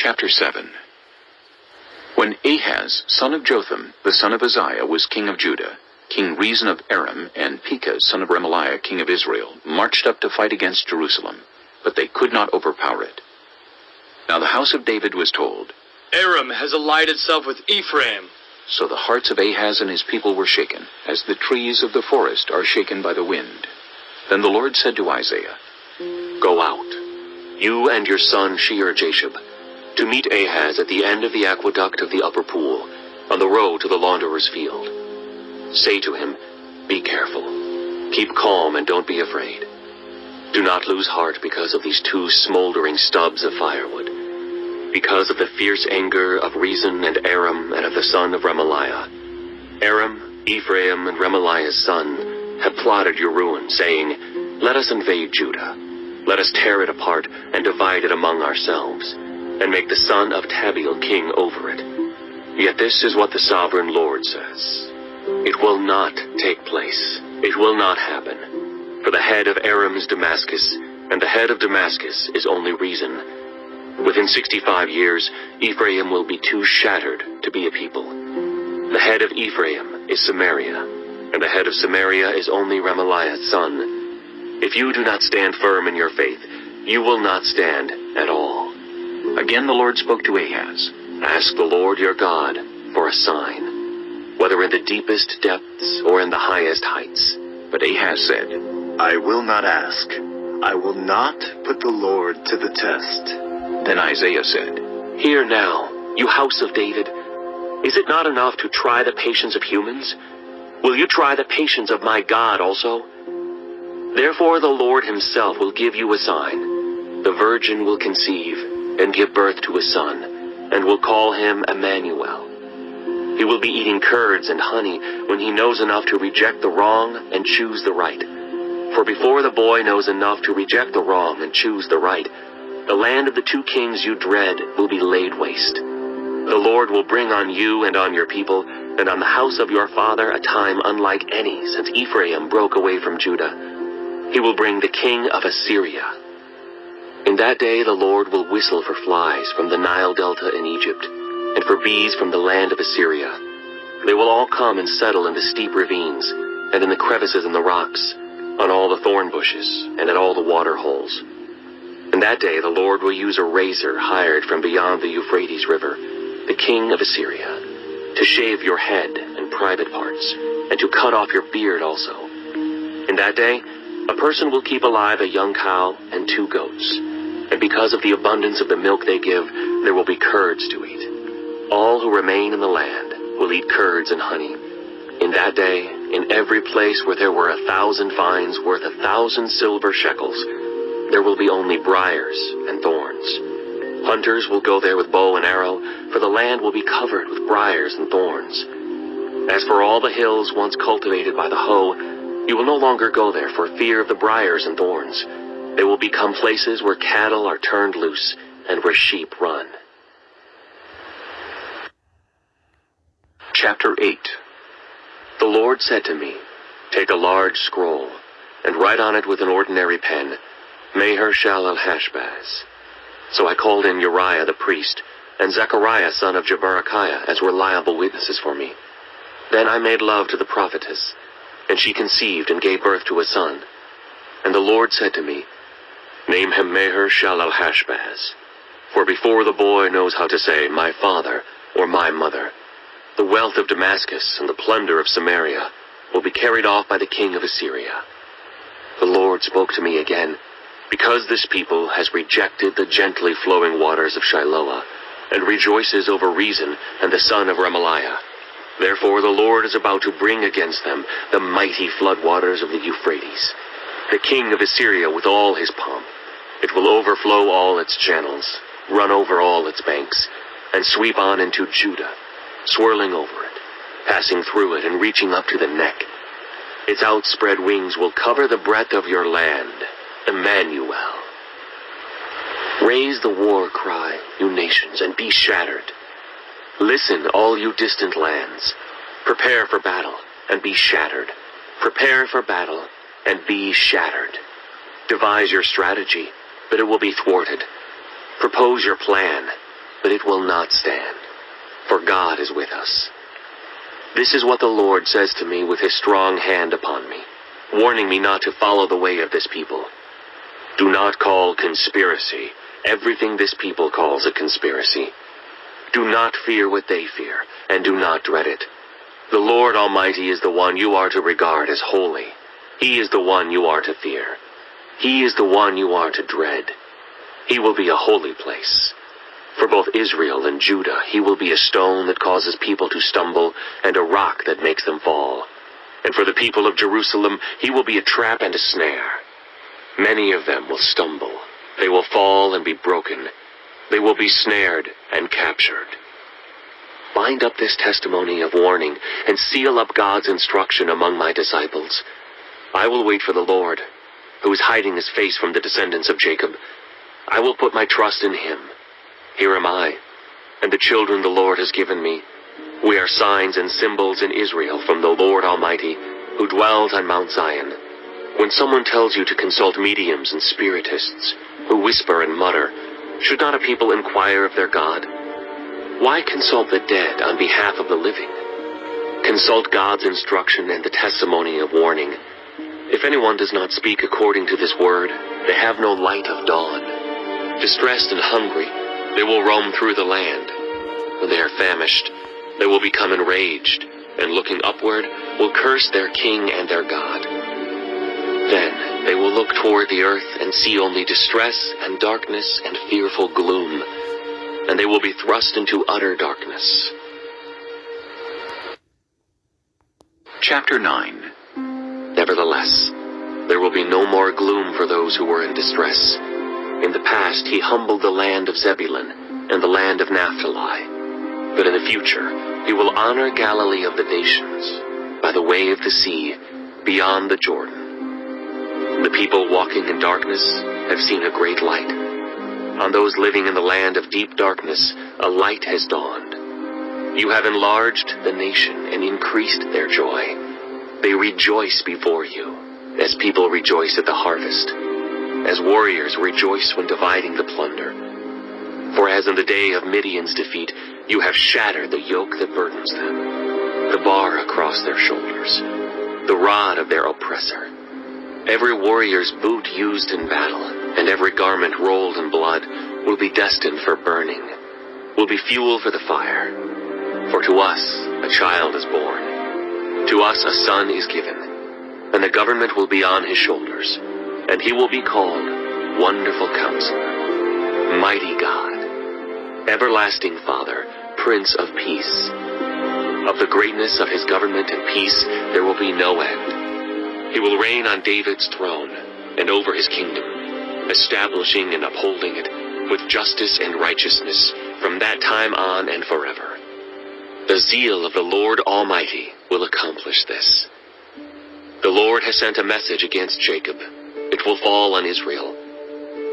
Chapter 7. When Ahaz, son of Jotham, the son of Uzziah, was king of Judah, King Rezin of Aram, and Pekah, son of Remaliah, king of Israel, marched up to fight against Jerusalem, but they could not overpower it. Now the house of David was told, Aram has allied itself with Ephraim. So the hearts of Ahaz and his people were shaken, as the trees of the forest are shaken by the wind. Then the Lord said to Isaiah, Go out, you and your son Shear-Jashub, to meet Ahaz at the end of the aqueduct of the upper pool, on the road to the launderer's field. Say to him, Be careful, keep calm and don't be afraid. Do not lose heart because of these two smoldering stubs of firewood, because of the fierce anger of Rezin and Aram and of the son of Remaliah. Aram, Ephraim, and Remaliah's son have plotted your ruin, saying, Let us invade Judah. Let us tear it apart and divide it among ourselves, and make the son of Tabeel king over it. Yet this is what the sovereign Lord says. It will not take place. It will not happen. For the head of Aram is Damascus, and the head of Damascus is only Rezin. Within 65 years, Ephraim will be too shattered to be a people. The head of Ephraim is Samaria, and the head of Samaria is only Remaliah's son. If you do not stand firm in your faith, you will not stand at all. Again the Lord spoke to Ahaz, Ask the Lord your God for a sign, whether in the deepest depths or in the highest heights. But Ahaz said, I will not ask. I will not put the Lord to the test. Then Isaiah said, Hear now, you house of David. Is it not enough to try the patience of humans? Will you try the patience of my God also? Therefore the Lord himself will give you a sign. The virgin will conceive and give birth to a son, and will call him Emmanuel. He will be eating curds and honey when he knows enough to reject the wrong and choose the right. For before the boy knows enough to reject the wrong and choose the right, the land of the two kings you dread will be laid waste. The Lord will bring on you and on your people, and on the house of your father a time unlike any since Ephraim broke away from Judah. He will bring the king of Assyria. In that day the Lord will whistle for flies from the Nile Delta in Egypt, and for bees from the land of Assyria. They will all come and settle in the steep ravines, and in the crevices in the rocks, on all the thorn bushes, and at all the water holes. In that day the Lord will use a razor hired from beyond the Euphrates River, the king of Assyria, to shave your head and private parts, and to cut off your beard also. In that day a person will keep alive a young cow and 2 goats, and because of the abundance of the milk they give, there will be curds to eat. All who remain in the land will eat curds and honey. In that day, in every place where there were 1,000 vines worth 1,000 silver shekels, there will be only briars and thorns. Hunters will go there with bow and arrow, for the land will be covered with briars and thorns. As for all the hills once cultivated by the hoe, you will no longer go there for fear of the briars and thorns. They will become places where cattle are turned loose and where sheep run. Chapter 8. The Lord said to me, Take a large scroll, and write on it with an ordinary pen, Maher-shalal-Hashbaz. So I called in Uriah the priest, and Zechariah son of Jeberechiah as reliable witnesses for me. Then I made love to the prophetess, and she conceived and gave birth to a son. And the Lord said to me, Name him Maher-shalal-Hashbaz, for before the boy knows how to say, My father, or my mother, the wealth of Damascus and the plunder of Samaria will be carried off by the king of Assyria. The Lord spoke to me again, Because this people has rejected the gently flowing waters of Shiloah, and rejoices over Rezin and the son of Remaliah. Therefore the Lord is about to bring against them the mighty floodwaters of the Euphrates, the king of Assyria with all his pomp. It will overflow all its channels, run over all its banks, and sweep on into Judah, swirling over it, passing through it and reaching up to the neck. Its outspread wings will cover the breadth of your land, Emmanuel. Raise the war cry, you nations, and be shattered. Listen, all you distant lands. Prepare for battle, and be shattered. Prepare for battle, and be shattered. Devise your strategy, but it will be thwarted. Propose your plan, but it will not stand, for God is with us. This is what the Lord says to me with his strong hand upon me, warning me not to follow the way of this people. Do not call conspiracy everything this people calls a conspiracy. Do not fear what they fear, and do not dread it. The Lord Almighty is the one you are to regard as holy. He is the one you are to fear. He is the one you are to dread. He will be a holy place. For both Israel and Judah, he will be a stone that causes people to stumble and a rock that makes them fall. And for the people of Jerusalem, he will be a trap and a snare. Many of them will stumble. They will fall and be broken. They will be snared and captured. Bind up this testimony of warning and seal up God's instruction among my disciples. I will wait for the Lord, who is hiding his face from the descendants of Jacob. I will put my trust in him. Here am I, and the children the Lord has given me. We are signs and symbols in Israel from the Lord Almighty, who dwells on Mount Zion. When someone tells you to consult mediums and spiritists, who whisper and mutter, should not a people inquire of their God? Why consult the dead on behalf of the living? Consult God's instruction and the testimony of warning. If anyone does not speak according to this word, they have no light of dawn. Distressed and hungry, they will roam through the land. When they are famished, they will become enraged, and looking upward, will curse their king and their God. Then they will look toward the earth and see only distress and darkness and fearful gloom, and they will be thrust into utter darkness. Chapter 9. Nevertheless, there will be no more gloom for those who were in distress. In the past he humbled the land of Zebulun and the land of Naphtali. But in the future he will honor Galilee of the nations, by the way of the sea, beyond the Jordan. The people walking in darkness have seen a great light. On those living in the land of deep darkness, a light has dawned. You have enlarged the nation and increased their joy. They rejoice before you, as people rejoice at the harvest, as warriors rejoice when dividing the plunder. For as in the day of Midian's defeat, you have shattered the yoke that burdens them, the bar across their shoulders, the rod of their oppressor. Every warrior's boot used in battle, and every garment rolled in blood, will be destined for burning, will be fuel for the fire. For to us a child is born, to us a son is given, and the government will be on his shoulders, and he will be called Wonderful Counselor, Mighty God, Everlasting Father, Prince of Peace. Of the greatness of his government and peace there will be no end. He will reign on David's throne and over his kingdom, establishing and upholding it with justice and righteousness from that time on and forever. The zeal of the Lord Almighty will accomplish this. The Lord has sent a message against Jacob. It will fall on Israel.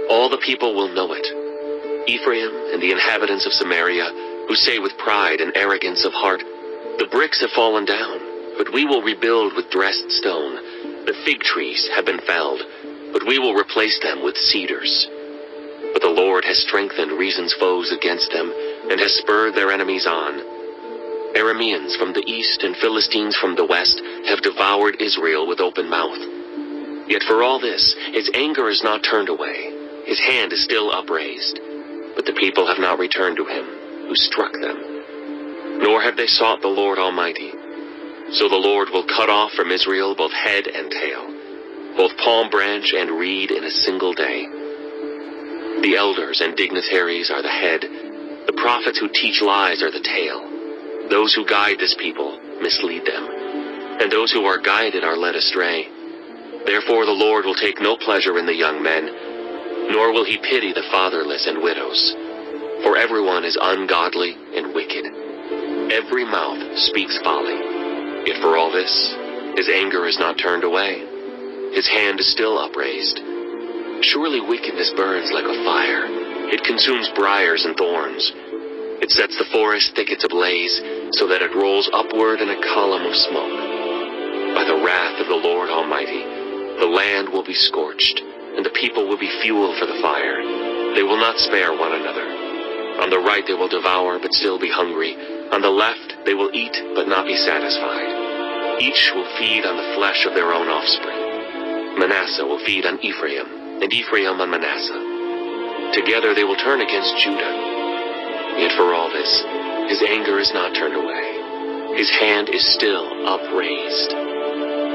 All the people will know it. Ephraim and the inhabitants of Samaria, who say with pride and arrogance of heart, the bricks have fallen down, but we will rebuild with dressed stone. The fig trees have been felled, but we will replace them with cedars. But the Lord has strengthened Reason's foes against them, and has spurred their enemies on. Arameans from the east and Philistines from the west have devoured Israel with open mouth. Yet for all this, his anger is not turned away. His hand is still upraised. But the people have not returned to him, who struck them. Nor have they sought the Lord Almighty. So the Lord will cut off from Israel both head and tail, both palm branch and reed in a single day. The elders and dignitaries are the head. The prophets who teach lies are the tail. Those who guide this people mislead them, and those who are guided are led astray. Therefore the Lord will take no pleasure in the young men, nor will he pity the fatherless and widows. For everyone is ungodly and wicked. Every mouth speaks folly. Yet for all this, his anger is not turned away. His hand is still upraised. Surely wickedness burns like a fire. It consumes briars and thorns. It sets the forest thickets ablaze, so that it rolls upward in a column of smoke. By the wrath of the Lord Almighty, the land will be scorched, and the people will be fuel for the fire. They will not spare one another. On the right they will devour, but still be hungry. On the left they will eat, but not be satisfied. Each will feed on the flesh of their own offspring. Manasseh will feed on Ephraim, and Ephraim on Manasseh. Together they will turn against Judah. Yet for all this, his anger is not turned away. His hand is still upraised.